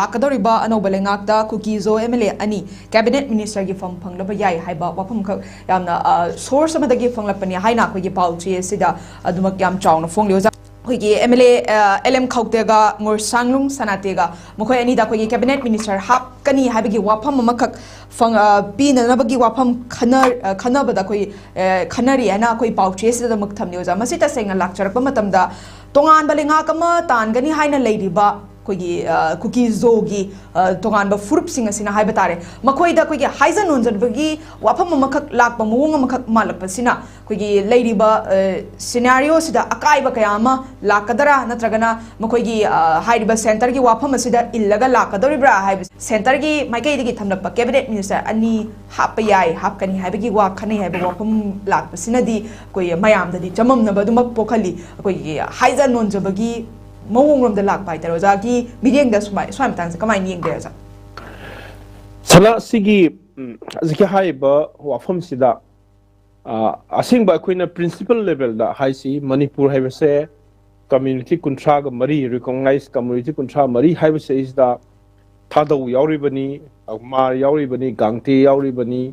Akadoriba anobale ngakta KUKI ZO MLA ani cabinet minister gi fam phanglaba yai haiba wafam khak yamna source amadagi phanglapani haina ko gi pauchi sida adumak yam chawna phonglio Hoigi MLA LM Khautega ngor sanglung sanatega mokoi ani da kogi cabinet minister hap kani habigi wafam makak fang pina nabagi wafam khana bada koi khanari ana koi pauchi sida mak thamni oja masita senga lakcharak matamda tongan balenga kama tangani haina leidiba KUKI ZO gi tongan ba furup singa sina hai batare makoi da kogi haiza nonjan bagi wafam makak lakpa muwang makak malak pasina kogi lady ba scenario sida akai ba kayama lakadara natragana makoi gi haiba center gi wafam sida illaga lakadoribra hai center gi maikai gi thamlap cabinet minister ani hapayai hapkani haibagi wa khani haiba wafam lakpa sina di koi mayam da di chamam na ba dumak pokhali kogi haiza nonja bagi mawong rom da lak pai taro za ki bigeng da swam tang kamai ning der za sala sigi zaki hai ba wafam sida asing ba koina principal level da hai si Manipur hai se community kuntra ga mari recognize community kuntra mari hai se is da thadau yauri bani ma yauri bani gangte yauri bani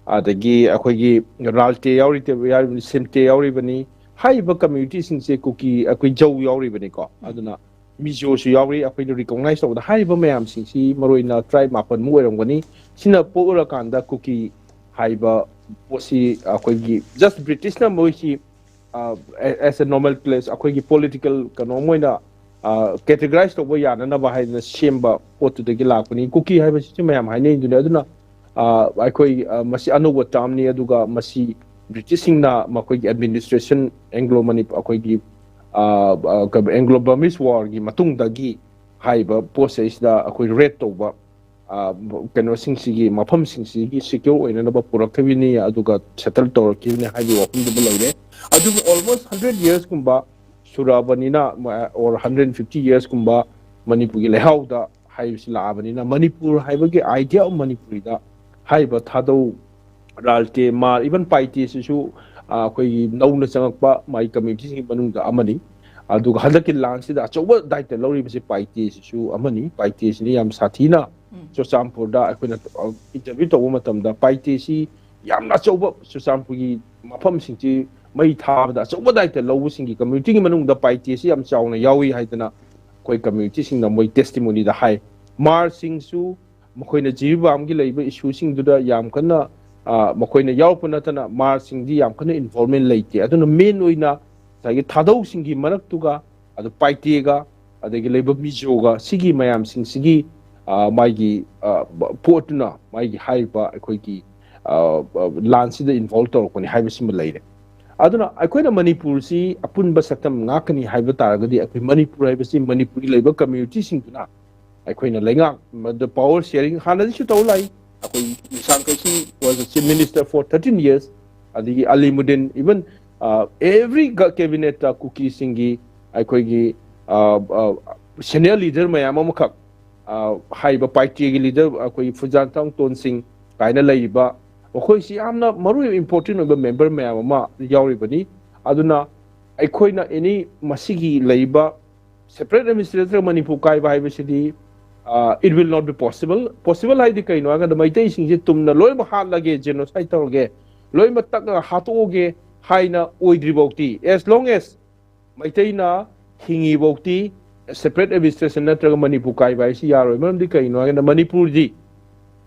adagi akoi gi ralte yauri te yauri simte yauri bani hai ba community sing se KUKI akoi jau yauri bani ko aduna mijo su yauri akoi recognize da hai ba mayam sing si maroina tribe mapan mu erong bani sina po ura kanda KUKI hai ba posi akoi gi just British na mo hi as a normal place akoi gi political kano moina categorize to bo yana na ba hai na shemba potu de gi lak bani KUKI hai ba si mayam hai nei aduna akoi masi anuwa tamni aduga masi British na makoi administration Anglo Manipur akoi gi Anglo Burmese war gi matung dagi haiba process da akoi red to ba kano sing sigi mafam sing sigi secure oina na ba purak thawini aduga settle to ki ne haibi wafum de loire adu almost 100 years kumba surabani na or 150 years kumba Manipur gi lehau da haibsi la abani na Manipur haiba gi idea of Manipur da haiba thado ralte mar even paiti su koi nauna changakpa mai community sing manungda amani aduga halaki lansi da choba daite lori bisi paiti su amani paiti ni yam sathina so sampur da akoina interview to matam da paiti si yam na choba so sampur gi mafam singchi mai thab da choba daite lobu singi community gi manungda paiti si yam chawna yawi haidana koi community sing na moi testimony da hai mar sing su makoina jibam gi leiba issue sing du da yam kana makoina yaupa natana mar singdi yam kana involvement leite aduna main oina sagi thadau singi maraktuga adu paitega adagi leba mijoga sigi mayam sing sigi maigi potuna maigi haiba akoigi lansida involve tor koni haiba sim leire aduna akoina Manipur si apunba saktam ngakani haiba taragadi akoi Manipur haiba si Manipuri leba community singuna akoina lenga the power sharing hanadi chu tawlai akoi Sankaisi was a chief minister for 13 years. Adigi Alimuddin even every cabinet KUKI singi akoi gi senior leader mayam amakak haiba party gi leader akoi Fujantang Ton Singh kaina laiba akoi si amna maru important oba member mayam ama yauri bani aduna akoi na any masigi laiba separate administrator Manipur kai ba haiba sidi it will not be possible. Possible hai di kai no aga da maitai sing je tumna loi ma hat lage genocide tawge loi ma tak hatoge haina oidri bokti as long as maitai na hingi bokti separate administration na traga Manipur kai bai si yaro mam di kai no aga da Manipur ji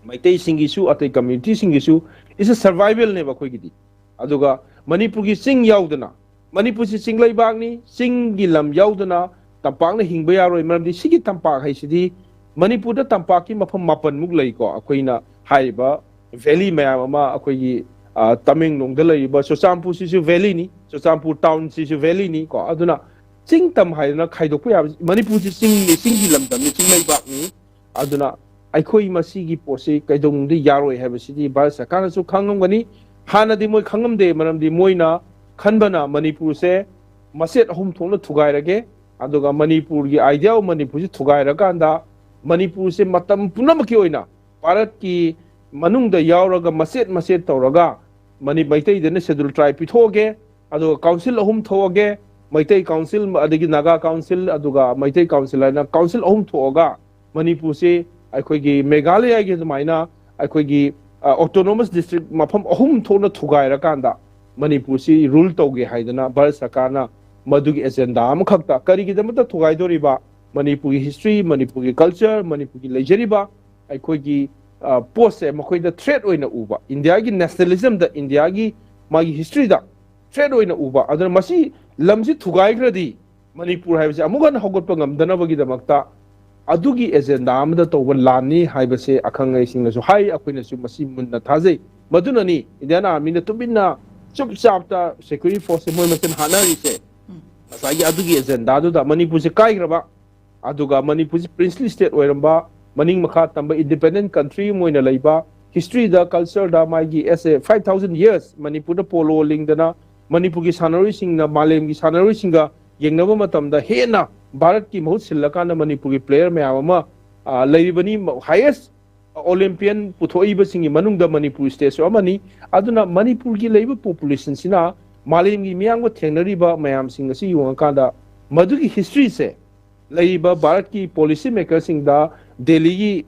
maitai sing isu atai community sing isu is a survival ne ba khoi gi di aduga Manipur gi sing yaudana Manipur si sing lai bang ni sing gi lam yaudana tampang na hingba yaro mam di sigi tampak hai si di Manipur da tampaki mafam mapan muk lai ko akoina haiba valley mayam ama akoi Tamenglong da lai ba Sosampur si valley ni Sosampur town si valley ni ko aduna sing tam hai na khaidok pu ya Manipur si sing ni sing gi lam dam ni sing lai ba ni aduna aikoi masi gi pose kaidong di yaroi haiba si di ba sakana su khangam gani hana di moi khangam de manam di moina khanbana Manipur se maset ahum thongna thugai rage aduga Manipur gi idea of Manipur si thugai raga anda Manipur se matam punamaki oina Bharat ki manungda yauraga maset tawraga mani maitai dena schedule tribe pithoge adu council ahum thoge maitai council adigi naga council aduga maitai council na council ahum thoga Manipur se aikoigi Meghalaya gi zamaina aikoigi autonomous district mafam ahum thona thugai ra kanda Manipur si rule tauge haidana Bharat Sarkarna madugi agenda am khakta kari gi damata thugai doriba Manipur gi history Manipur gi culture Manipur gi lejariba aikoigi post se makhoi da threat oina uba India gi nationalism da India gi magi history da threat oina uba adana masi lamji thugai gradi Manipur haibase amugan hogotpa ngamdana bagi damakta adugi agenda amada tawba lani haibase akhangai singnasu hai akoina su masi munna thajai madunani Indian army na tubinna chup chapta security force moi masen hanari se asagi adugi agenda du da Manipur se kai graba aduga Manipur se princely state oiramba maning makha tamba independent country moina laiba history da culture da magi as a 5000 years Manipur da polo lingdana Manipur gi sanari singna malem gi sanari singa yengnaba matamda hena Bharat ki mahut silakana Manipur ki player mayama lairibani highest Olympian puthoiba singi manungda Manipur state so amani aduna Manipur ki leiba population sina malem gi miyangba thengnariba mayam singa si yongakanda madugi history se leiba Bharat ki policy maker singda Delhi gi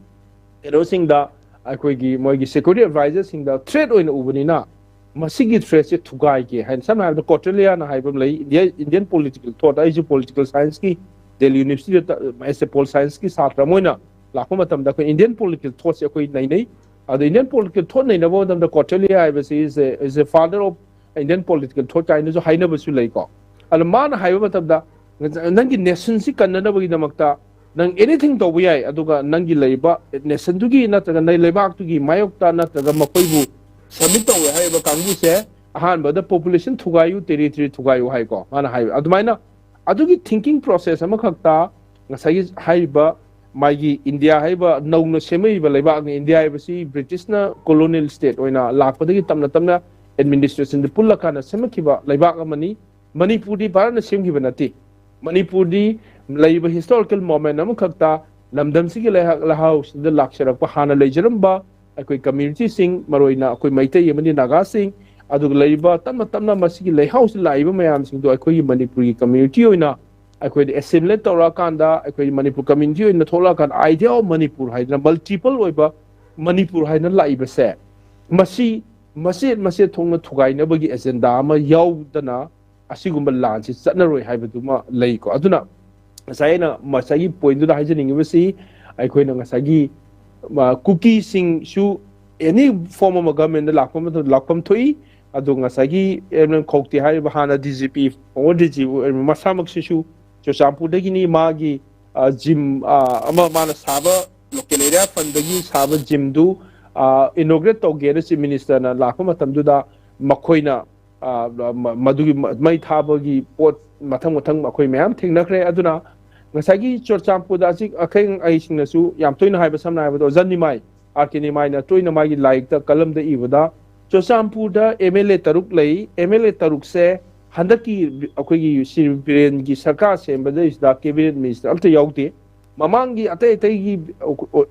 ero singda akoigi moigi security advisor singda threat oina ubanina masigi threat se thugai ke han sam have the Australia na haibam lei Indian political thought is political science ki Delhi University as a pol science ki satra moina lakho matam da ko Indian political thought se koi nai nai the Indian political thought nai na bo dam da Australia is a father of Indian political thought kind so haina basu lei ko al man haiba matam da nangi nation si kanna bagi damakta nang anything to yai aduga nangi leiba nation tu gi nataga nai leibak tu gi mayokta nataga makoibu submit to haiba kangu se ahan ba the population thugayu territory thugayu hai ko mana hai adumaina adugi thinking process ama khakta ngasai haiba magi India haiba nauna semai ba leiba ang India haiba si British na colonial state oina lakpadagi tamna administration de pullakana semakiba leiba amani Manipur di Bharat na semkiba nati Manipur di leiba historical moment ama khakta lamdam sigi lahaus de laksharak pa hana leijaramba akoi community sing maroina akoi maitai amani naga sing adug leiba tamna masigi lehaus laiba mayam sing do akoi Manipuri community oina akoi assimilate tora kanda akoi Manipur community oina thola kan idea of Manipur haidna multiple oiba Manipur haidna laiba se masi thongna thugai na bagi agenda ama yaudana asigumba lansi chatnaroi haibaduma leiko aduna saina masagi point du haijening basi aikoi na ngasagi KUKI sing shu any form of government lakpam thoi adu ngasagi khokti hai bahana DGP or DG masamak shu chosampu dagini magi gym ama mana saba local area fund dagi saba gym du inaugurate togere chief minister na lakpa matam du da makhoina madugi mai thabagi pot mathang makhoi mayam thingnakre aduna ngasagi chorchampu da sik akheng ai singnasu yam toina haiba samna haiba do zanimai arkini mai na toina mai gi like ta kalam da ibada chorchampu da MLA taruk lei MLA taruk se handaki akoi gi sirbiren gi sarkar sembada is da cabinet minister amta yaute mamangi atai gi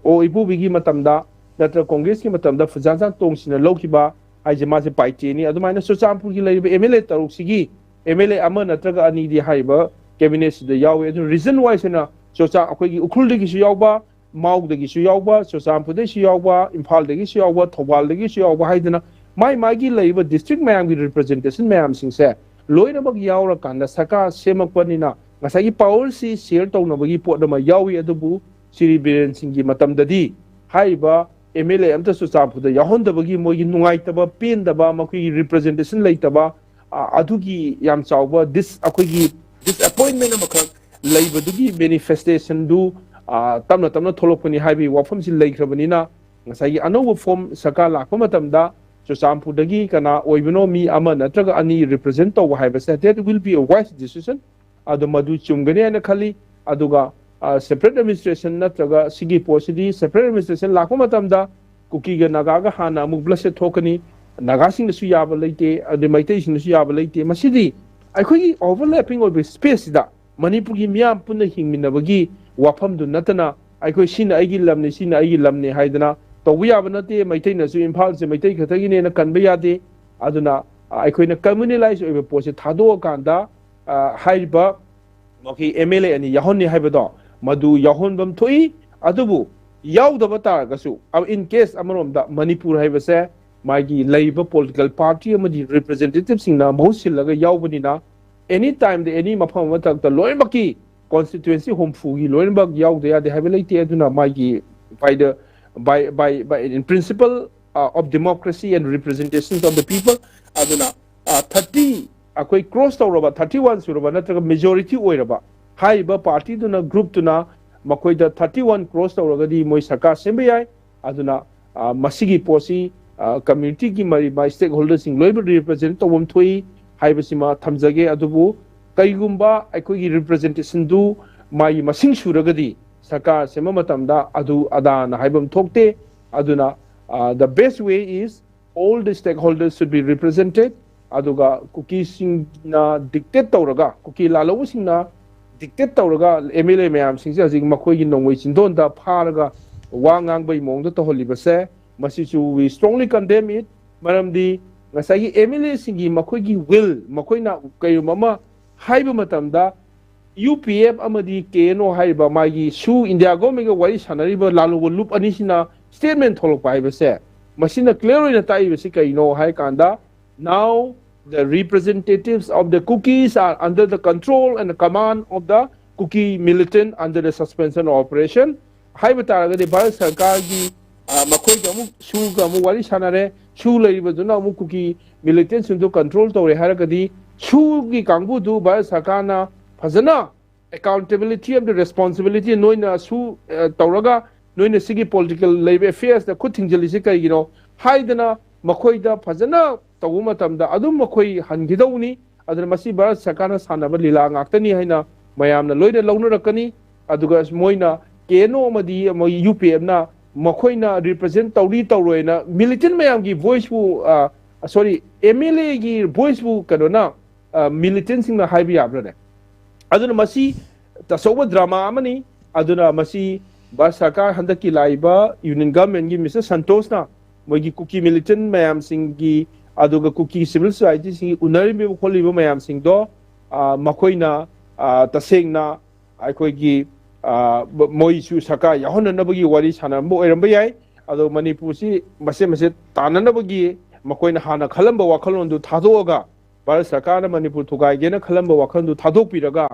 o ibu bigi matamda natra congress ki matamda fujansan tongsina lokiba haijema se paiti ni adumaina chorchampu gi lei MLA taruk sigi MLA ama natraga ani di haiba cabinet the yawe the reason why sena chocha akoi ukhul de gi su yawba maug de gi su yawba chosampu de su yawba imphal de gi su yawba thobal de gi su yawba haidana mai gi leiba district mayam gi representation mayam sing se loina bag yawra kanda saka semakpani na ngasagi power si share tawna bagi pot ma yawi adubu siri biren sing gi matam dadi haiba MLA amta chosampu de yahon da bagi mogi nungai taba pen daba makui representation leitaba adugi yam chawba this akoi gi disappointment amakak leibadugi manifestation du tamna tholokpani haibi wafam si leikrabani na ngasai anoba form saka lakpa matamda chosampu dagi kana oibno mi ama natraga ani represent to haiba se that will be a wise decision adu madu chumgani na khali aduga separate administration natraga sigi posidi separate administration lakpa matamda KUKI ga naga ga hana amuk blase thokani naga sing su yaba leite adu maitai sing su yaba leite masidi aikoi overlapping of space da Manipur gi miyam punna hingminabagi wafam du natana aikoi sina aigi lamne haidana to yaba nate maitai na su imphal se maitai khatagi ne na kanba yade aduna aikoi na communalize oiba pose thado kanda haiba moki MLA ani yahon ni haibado madu yahon bam thoi adubu yaudaba taragasu in case amaromda Manipur haibase magi labor political party amadi representative singna mahusillaga yaubanina anytime the any mafam matakta loimaki constituency homfugi loinbak yaude ya de habilate aduna magi by the by in principle of democracy and representations of the people aduna 30 akoi cross tawraba 31 suraba natraga majority oiraba haiba party duna group tuna makoi da 31 cross tawragadi moi sarkar sembe yai aduna masigi posi community ki mari by stakeholders sing loiba represent tawum thui haibasima thamjage adubu kaigumba akoi gi representation du mai masing suragadi sarkar sema matamda adu ada na haibam thokte aduna the best way is all the stakeholders should be represented aduga KUKI sing na dictate tawraga KUKI lalawu sing na dictate tawraga MLA mayam sing se jing makoi gi nongwei chindon da pharaga wa ngang bai mong da to holibase masichu we strongly condemn it maramdi ngasai MLA sing gi makoi gi will makoi na kai mama haiba matamda UPF amadi KNO haiba magi su India government ga wari sanariba lalu loop anisina statement tholok pai base masina clear ina tai base kai no hai kanda now the representatives of the KUKIs are under the control and the command of the KUKI militant under the suspension operation hai bataraga de Bharat Sarkar gi makoi ga mu su ga mu wari sanare su leiba duna mu KUKI militant sun do control tawre haragadi su gi kangbu du Bharat Sarkar na fazana accountability of the responsibility noina su tawraga noina sigi political labor affairs the kuting jalisi kai haidana makoi da fazana tawuma tamda adum makoi hangidawni adana masi Bharat Sarkar sanaba lila ngaktani haina mayamna loida launarakani aduga moina KNO amadi UPM na makoina represent tawri tawroina militant mayam gi voice bu sorry MLA gi voice bu kanona militant sing na haibi abrane aduna masi tasoba drama amani aduna masi Bharat Sarkar handaki laiba union government gi Mr. Santosh na mogi KUKI militant mayam sing gi aduga KUKI civil society sing unaribe kholiba mayam sing do makoina tasengna aikoi gi moi su Sarkar yahona nabagi wari sana mo eramba yai ado Manipur si mase tananabagi makoina hana khalamba wakhalon du thadoga Bharat Sarkar na Manipur thugai gena khalamba wakhon du thadok piraga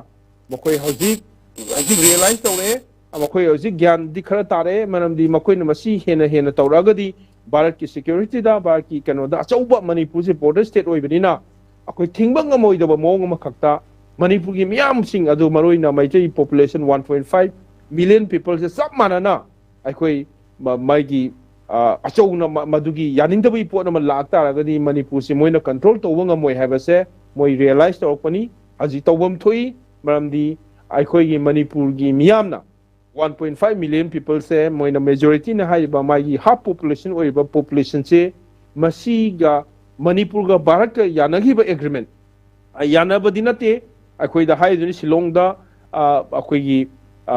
makoi hojik realize tawre makoi hojik gyan di khara tare manamdi makoi na masi hena tawragadi Bharat ki security da Bharat ki kano da achauba Manipur se border state oibadina akoi thingba ngamoi da mong ma khakta Manipur ki miyam sing adu maroi na maitei population 1.5 million people se sab manana akoi mai gi achau na madugi yaning da bai po na lak taragadi Manipur se moina control tawba ngamoi habase moi realize tawpani aji tawbam thui maramdi aikoi gi Manipur gi miyamna 1.5 million people say moina majority na haiba magi half population oiba population se masiga Manipur ga Bharat ka yanagi ba agreement yanaba dinate akoi da hai duni Shillong da akoi gi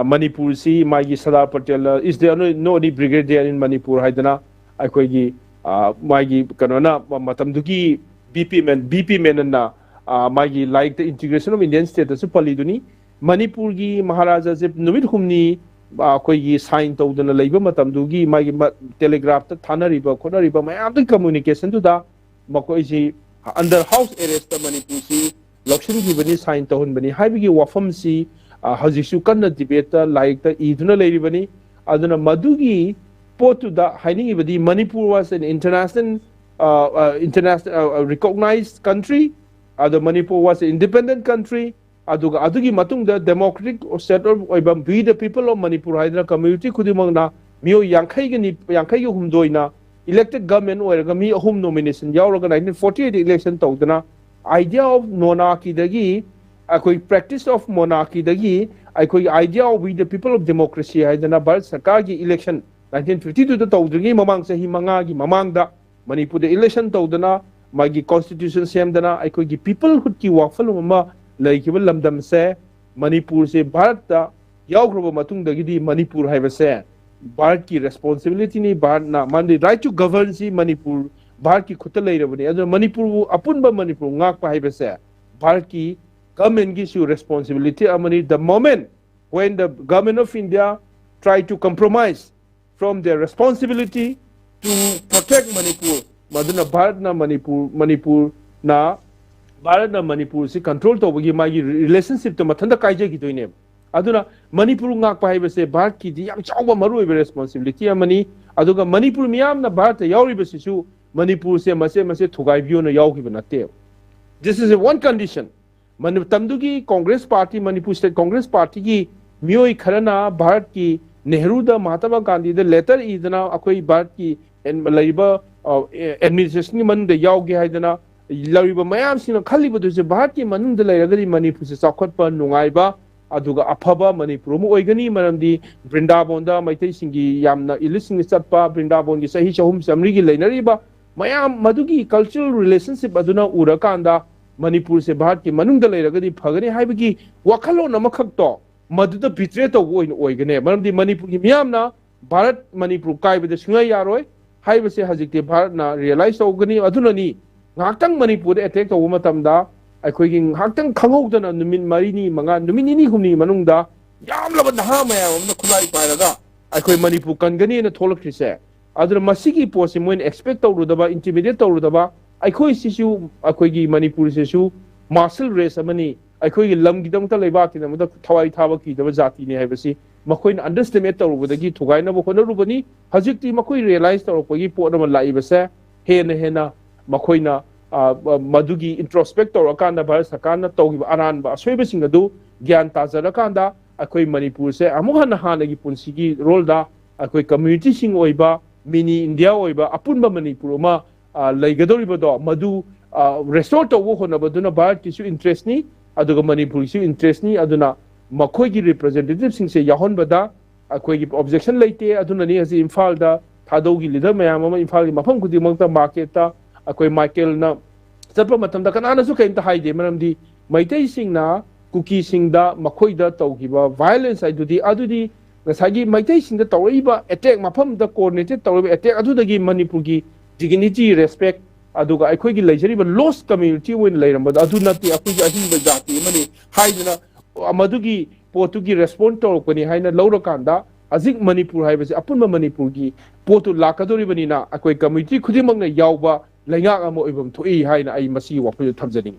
Manipur si magi Sardar Patel is there no any brigade there in Manipur haidana akoi gi magi kanona matamdugi BP men na magi like the integration of Indian state as paliduni Manipur gi Maharaja se numit humni akoi gi sign tawdana leiba matamdugi magi telegraph ta thanariba khonariba mayam the communication to da makoi si under house arrest ta Manipur si lokshin gi bani sign tawhun bani haibigi wafam si hajisu kanna debate like ta iduna leiribani aduna madugi potu da haining ibadi Manipur was an international recognized country the Manipur was an independent country adugi matung the democratic settled oibam we the people of Manipur haidra community khudimang na mio yankhai gi humdoina elected government oiraga mi ahum nomination yauraga 1948 election tawdana idea of monarchy dagi akoi practice of monarchy dagi akoi idea of we the people of democracy haidana Bharat Sarkar gi election 1952 da tawdrigi mamang sahi manga gi mamang da Manipur the election tawdana magi constitution semdana akoi gi people hut ki wafal ma laikibal lamdam se Manipur se Bharat da yaugroba matung dagi di Manipur haibase Bharat ki responsibility ni Bharat na mandi right to govern si Manipur Bharat ki khuta leirabani adu Manipur apunba Manipur ngak pa haibase Bharat ki government gives you responsibility amani the moment when the government of India try to compromise from their responsibility to protect Manipur. Maduna Bharat na Manipur na Bharat na Manipur si control to bagi magi relationship to mathanda kaije ki toine. Aduna Manipur ngak pa haibase Bharat ki di yam chawba maru ebe responsibility amani aduga Manipur miyam na Bharat yauri basisu Manipur se mase thugai biyo na yaw ki banate. This is one condition. Tamdugi Congress Party Manipur State Congress Party ki miyoi kharana Bharat ki Nehru da Mahatma Gandhi the letter idana akoi Bharat ki laiba administration ki man de yaw ge haidana lariba mayam sina khali bu se Bharat ki manung de lairagari Manipur se sakhot pa nungaiba aduga aphaba Manipur mu oigani maramdi Vrindavan da maitai singi yamna ilising satpa Vrindavan ki sahi chahum samri gi lainariba mayam madugi cultural relationship aduna urakanda Manipur se Bharat ki manung da lairagadi phagani haibagi wakhalo namakhak to maduda bitre to oigane maramdi Manipur ki miyamna Bharat Manipur kai bede sungai yaroi haibase hajikte Bharat na realize ogani aduna ni ngaktang Manipur attack to matamda akhoi gi ngaktang khangogdana numin marini manga numin ni humni manungda yamlaba naha mayam amna khulai pairaga akhoi Manipur kangani na tholakrise aduna masigi posi moin expect tawrudaba intimidate tawrudaba akhoi sisu akhoi gi Manipur sisu martial race amani akhoi gi lam gidam ta leiba ki namda thawai thaba ki daba jati ni haibasi makhoi na underestimate tawrubadagi thugai na bokhona rubani hajikti makhoi realize tawrupagi podama laibase hena makhoi na madugi introspect tawrakanda Bharat Sarkarna tawgiba aranba asoibasing adu gyan tajarakanda akhoi Manipur se amuhana hanagi punsigi role da akhoi community sing oiba mini India oiba apunba Manipur ma laigadoriba do madu restore tawo honabaduna Bharat kisu interest ni aduga Manipur kisu interest ni aduna makhoi gi representative sing se yahonbada akhoi gi objection leite aduna ni hasi Imphal da thadaugi leader mayam ama Imphal gi mafam khudimangta market ta akhoi Michael na chapa matamda kanana su kaimta haide maramdi maitai sing na kuki sing da makhoi da tawgiba violence adudi ngasagi maitai sing da tawriba attack mafam da coordinated tawriba attack adudagi Manipur gi dignity respect aduga akhoi gi leijariba lost community win leiramba adunati akhoi gi ahinba jati mani haiduna amadugi potugi respond tawrkani haina lawrakanda azik Manipur haibase apunba Manipur gi potu lakadoribani na akhoi community khudimang na yawba laingak amo ibam thoi haina ai masi wapul thamjani